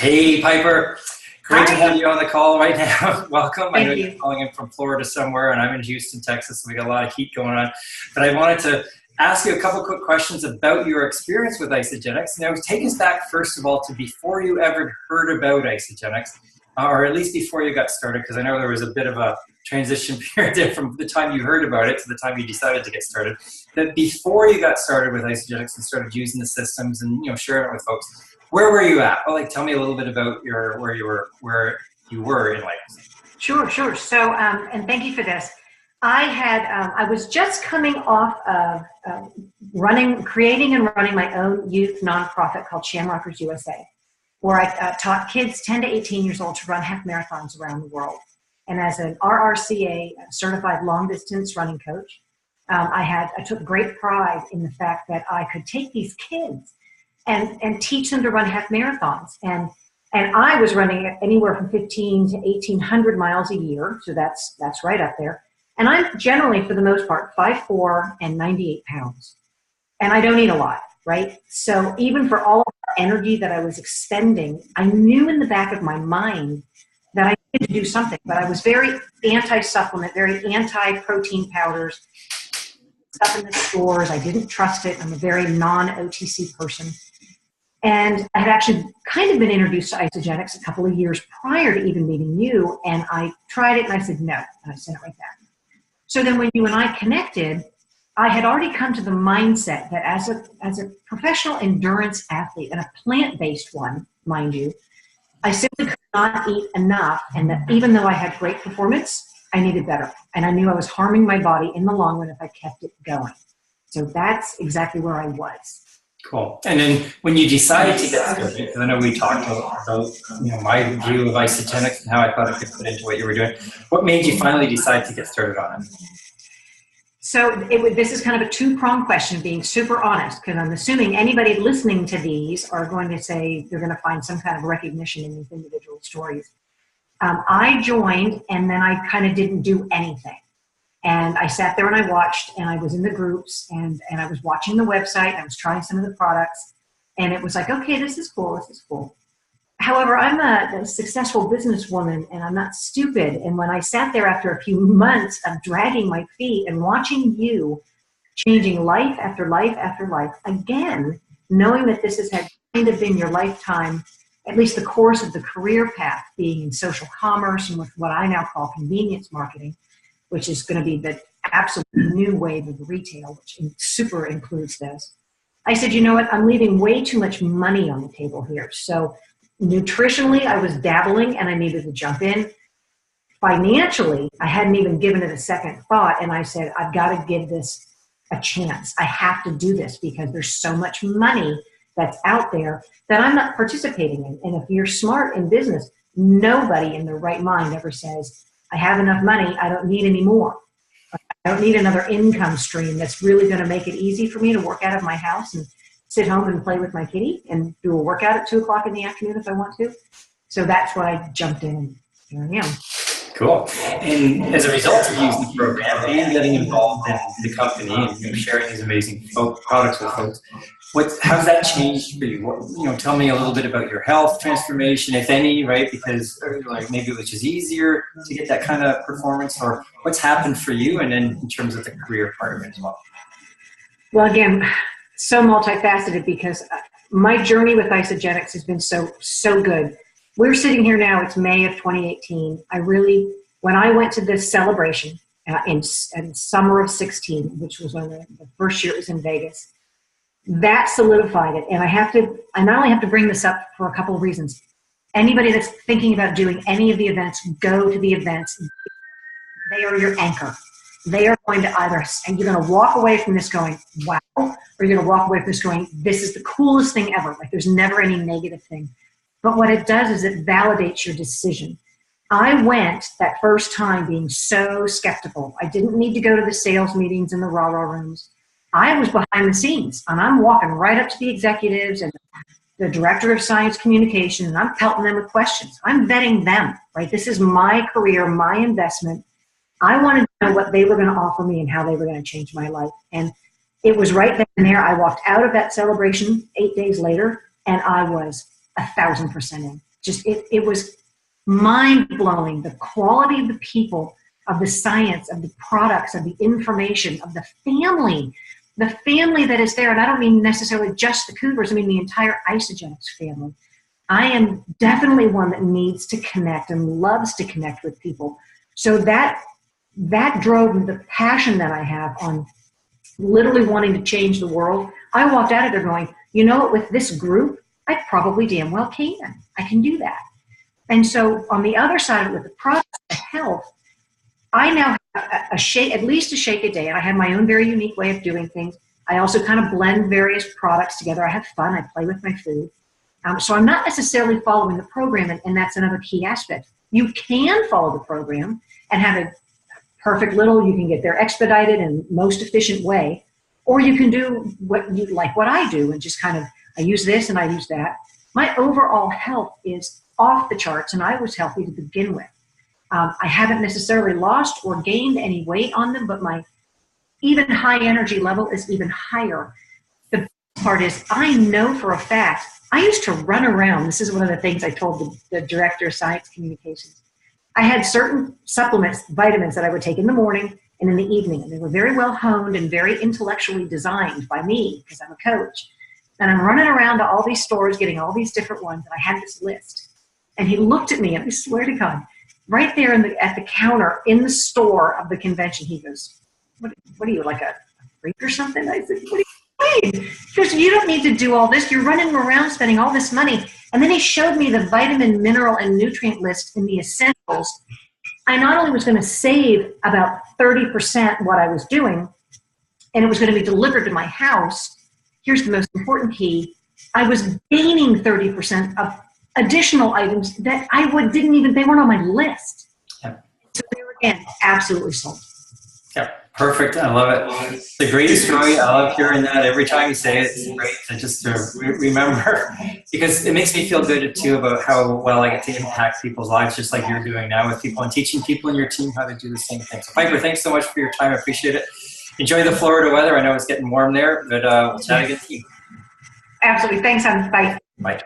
Hey, Piper. Great to Hi. have you on the call right now. Welcome. I know Thank you're you. calling in from Florida somewhere, and I'm in Houston, Texas, so we got a lot of heat going on. But I wanted to ask you a couple quick questions about your experience with Isagenix. Now, take us back, first of all, to before you ever heard about Isagenix, or at least before you got started, because I know there was a bit of a transition period there from the time you heard about it to the time you decided to get started. That before you got started with Isagenix and started using the systems and sharing it with folks, where were you at? Well, tell me a little bit about where you were in life. Sure. So, and thank you for this. I was just coming off of creating and running my own youth nonprofit called Shamrockers USA, where I taught kids 10 to 18 years old to run half marathons around the world. And as an RRCA certified long distance running coach, I took great pride in the fact that I could take these kids and teach them to run half marathons. And I was running anywhere from 15 to 1,800 miles a year, so that's right up there. And I'm generally, for the most part, 5'4" and 98 pounds. And I don't eat a lot, right? So even for all of the energy that I was expending, I knew in the back of my mind that I needed to do something. But I was very anti-supplement, very anti-protein powders, stuff in the stores. I didn't trust it. I'm a very non-OTC person. And I had actually kind of been introduced to Isagenix a couple of years prior to even meeting you, and I tried it and I said no, and I sent it right back. So then when you and I connected, I had already come to the mindset that as a professional endurance athlete, and a plant-based one, mind you, I simply could not eat enough, and that even though I had great performance, I needed better. And I knew I was harming my body in the long run if I kept it going. So that's exactly where I was. Cool. And then when you decided to get started, because I know we talked about my view of Isagenix and how I thought it could fit into what you were doing, what made you finally decide to get started on it? So this is kind of a two-pronged question, being super honest, because I'm assuming anybody listening to these are going to say they're going to find some kind of recognition in these individual stories. I joined, and then I kind of didn't do anything. And I sat there and I watched, and I was in the groups, and I was watching the website, and I was trying some of the products, and it was like, okay, this is cool. However, I'm a successful businesswoman, and I'm not stupid. And when I sat there after a few months of dragging my feet and watching you changing life after life after life, again, knowing that this has had kind of been your lifetime, at least the course of the career path, being in social commerce and with what I now call convenience marketing, which is going to be the absolute new wave of retail, which super includes this. I said, you know what, I'm leaving way too much money on the table here. So nutritionally, I was dabbling and I needed to jump in. Financially, I hadn't even given it a second thought, and I said, I've got to give this a chance. I have to do this because there's so much money that's out there that I'm not participating in. And if you're smart in business, nobody in their right mind ever says, I have enough money, I don't need any more. I don't need another income stream that's really going to make it easy for me to work out of my house and sit home and play with my kitty and do a workout at 2 o'clock in the afternoon if I want to. So that's why I jumped in, and here I am. Cool. And as a result of using the program and getting involved in the company and sharing these amazing products with folks, how's that changed for you? Tell me a little bit about your health transformation, if any, right? Because maybe it was just easier to get that kind of performance, or what's happened for you, and then in terms of the career part of it as well. Well, again, so multifaceted, because my journey with Isagenix has been so good. We're sitting here now, it's May of 2018. When I went to this celebration in summer of 16, which was when the first year it was in Vegas, that solidified it. And I not only have to bring this up for a couple of reasons. Anybody that's thinking about doing any of the events, go to the events. They are your anchor. They are going to and you're going to walk away from this going, wow, or you're going to walk away from this going, this is the coolest thing ever. Like, there's never any negative thing. But what it does is it validates your decision. I went that first time being so skeptical. I didn't need to go to the sales meetings and the rah-rah rooms. I was behind the scenes, and I'm walking right up to the executives and the director of science communication, and I'm pelting them with questions. I'm vetting them, right? This is my career, my investment. I wanted to know what they were going to offer me and how they were going to change my life. And it was right then and there. I walked out of that celebration 8 days later, and I was 1,000% in. it was mind-blowing, the quality of the people, of the science, of the products, of the information, of the family that is there. And I don't mean necessarily just the Cougars, I mean the entire Isagenix family. I am definitely one that needs to connect and loves to connect with people. So that drove the passion that I have on literally wanting to change the world. I walked out of there going, you know what, with this group, I probably damn well can. I can do that. And so on the other side of it, with the product of health, I now have at least a shake a day, and I have my own very unique way of doing things. I also kind of blend various products together. I have fun. I play with my food. So I'm not necessarily following the program, and that's another key aspect. You can follow the program and have a perfect little, you can get there expedited and most efficient way, or you can do what I do and just kind of, I use this and I use that. My overall health is off the charts, and I was healthy to begin with. I haven't necessarily lost or gained any weight on them, but my even high energy level is even higher. The best part is I know for a fact, I used to run around. This is one of the things I told the director of science communications. I had certain supplements, vitamins that I would take in the morning and in the evening. And they were very well honed and very intellectually designed by me because I'm a coach. And I'm running around to all these stores getting all these different ones. And I had this list. And he looked at me, and I swear to God, right there at the counter in the store of the convention, he goes, what are you, like a freak or something? I said, what are you doing? He goes, you don't need to do all this. You're running around spending all this money. And then he showed me the vitamin, mineral, and nutrient list in the essentials. I not only was going to save about 30% what I was doing, and it was going to be delivered to my house. Here's the most important key. I was gaining 30% of additional items that they weren't on my list. Yeah. So they were, again, absolutely sold. Yeah, perfect. I love it. It's a great story. I love hearing that. Every time you say it, it's great to just remember, because it makes me feel good too about how well I get to impact people's lives, just like you're doing now with people and teaching people in your team how to do the same thing. So Piper, thanks so much for your time. I appreciate it. Enjoy the Florida weather. I know it's getting warm there, but we'll chat again. Absolutely. Thanks, hon. Bye. Bye.